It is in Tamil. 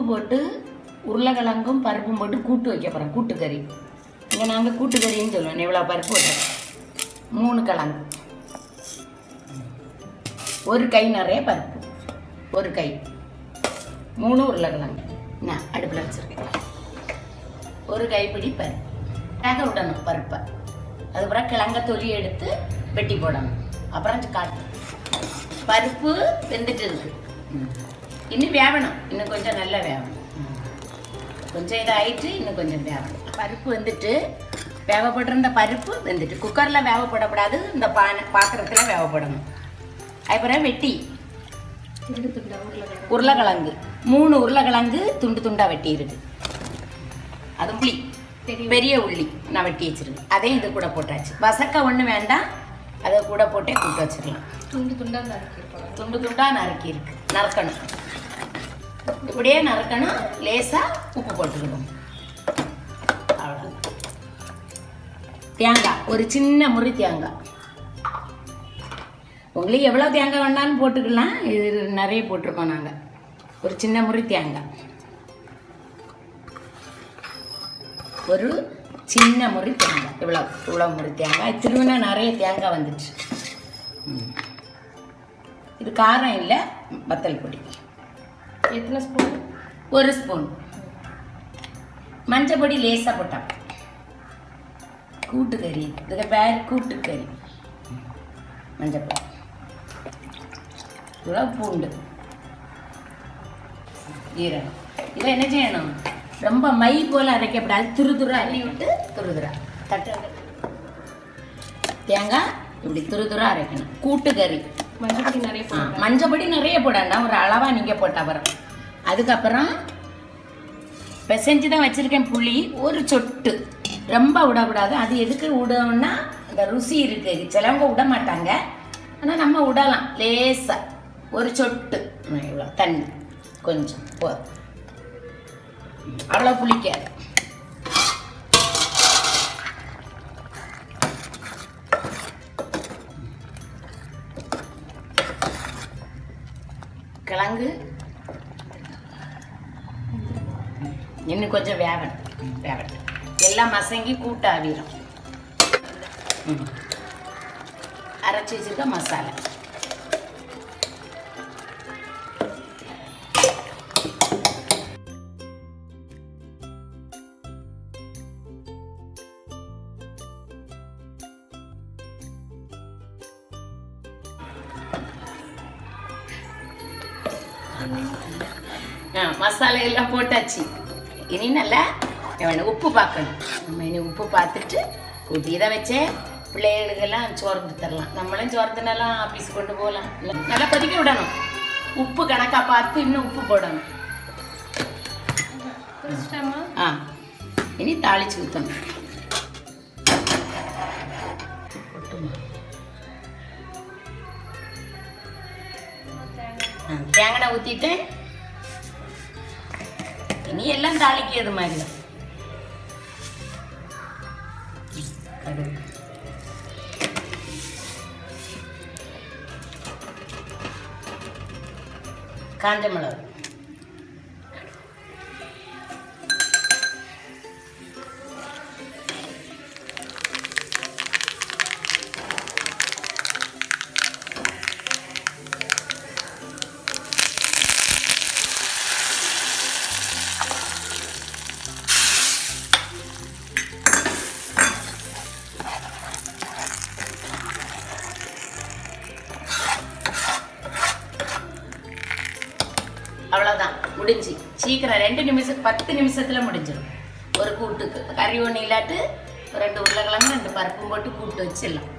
போட்டு உருளைக்கிழங்கும் பருப்பும் போட்டு கூட்டு வைக்க போகிறோம். கூட்டுக்கறி. இங்கே நாங்கள் கூட்டுக்கறின்னு சொல்லுவோம். இவ்வளோ பருப்பு போட்டோம். 3 கிழங்கு, ஒரு கை நிறைய பருப்பு, ஒரு கை, 3 உருளைக்கிழங்கு நான் அடுப்பில் வச்சுருக்கேன். ஒரு கைப்பிடி பருப்பு வேக விடணும். பருப்பை அதுக்கப்புறம் கிழங்க தொலி எடுத்து வெட்டி போடணும். அப்புறம் காட்டு பருப்பு வெந்துட்டு இருக்கு. இன்னும் வேகணும். இன்னும் கொஞ்சம் நல்லா வேகணும். கொஞ்சம் இதாகிட்டு இன்னும் கொஞ்சம் வேகணும். பருப்பு வந்துட்டு வேகப்படுற பருப்பு வெந்துட்டு குக்கரில் வேகப்படக்கூடாது. இந்த பாத்திரத்தில் வேகப்படணும். அதுக்கப்புறம் வெட்டி உருளைக்கிழங்கு 3 உருளைக்கிழங்கு துண்டு துண்டாக வெட்டி இருக்கு. அது புளி பெரிய உள்ளி நான் வெட்டி வச்சிருக்கேன். அதையும் இது கூட போட்டாச்சு. வசக்க ஒன்று வேண்டாம், அதை கூட போட்டே கூட்டு வச்சிடலாம். துண்டு துண்டாக நறுக்கி இருக்கு. நறுக்கணும். இப்படியே நறுக்கணும். லேசாக உப்பு போட்டுக்கணும். அவ்வளோதான். தேங்காய் ஒரு சின்ன முறி தேங்காய். உங்களுக்கு எவ்வளோ தேங்காய் வேணாலும் போட்டுக்கலாம். இது நிறைய போட்டிருக்கோம் நாங்கள். ஒரு சின்ன முறி தேங்காய், ஒரு சின்ன முறி தேங்காய். இவ்வளோ முறி தேங்காய். திருவினா நிறைய தேங்காய் வந்துச்சு. இது காரம் இல்லை, வத்தல் பொடி. எத்தனை ஸ்பூன்? 1 ஸ்பூன். மஞ்சள் பொடி லேசாக போட்டான். கூட்டுக்கறி, இதுக்கு பேர் கூட்டுக்கறி. மஞ்சள் பொடி, இவ்வளோ பூண்டு, ஜீரகம். இதை என்ன செய்யணும்? ரொம்ப மை போல் அரைக்கப்படாது. துருதுரா அள்ளி விட்டு துருதுரா தட்டு தேங்காய் இப்படி துருதுரா அரைக்கணும். கூட்டுக்கறி மஞ்சப்பொடி நிறைய போடாண்டா, ஒரு அளவா நீங்க போட்டா வரும். அதுக்கப்புறம் பிசைஞ்சு தான் வச்சிருக்கேன் புளி. ஒரு சொட்டு, ரொம்ப விடக்கூடாது. அது எதுக்கு விடணும்னா இந்த ருசி இருக்கு. சிலவங்க விட மாட்டாங்க, ஆனால் நம்ம விடலாம். லேசா ஒரு சொட்டு இவ்வளோ தண்ணி கொஞ்சம் போதும். அவ்வளோ புளிக்காது. கிழங்கு இன்னும் கொஞ்சம் வேகட்டும். எல்லாம் மசங்கி கூட்ட ஆவிடும். அரைச்சி வச்சிருக்க மசாலா மசாலா எல்லாம் போட்டாச்சு. இனி நல்லா உப்பு பார்க்கணும். நம்ம இனி உப்பு பார்த்துட்டு கூட்டி இதை வச்சே பிள்ளைகளுக்கெல்லாம் சோறு கொடுத்துடலாம். நம்மளும் சோறு தின்னலாம், ஆஃபீஸ் கொண்டு போகலாம். நல்லா கொதிக்க விடணும். உப்பு கணக்காக பார்த்து இன்னும் உப்பு போடணும். இனி தாளிச்சு ஊற்றணும். தேங்காய் ஊற்றிட்டேன். இனி எல்லாம் தாளிக்கிறது மாதிரி தான். கடுகு, காஞ்ச மிளகு, அவ்வளோதான். முடிஞ்சு சீக்கிரம் 2 நிமிஷம் 10 நிமிஷத்தில் முடிஞ்சிடும். ஒரு கூட்டுக்கு கறி ஒன்று இல்லாட்டு 2 உருளைக்கிழங்கு 2 பருப்பும் போட்டு கூட்டு வச்சிடலாம்.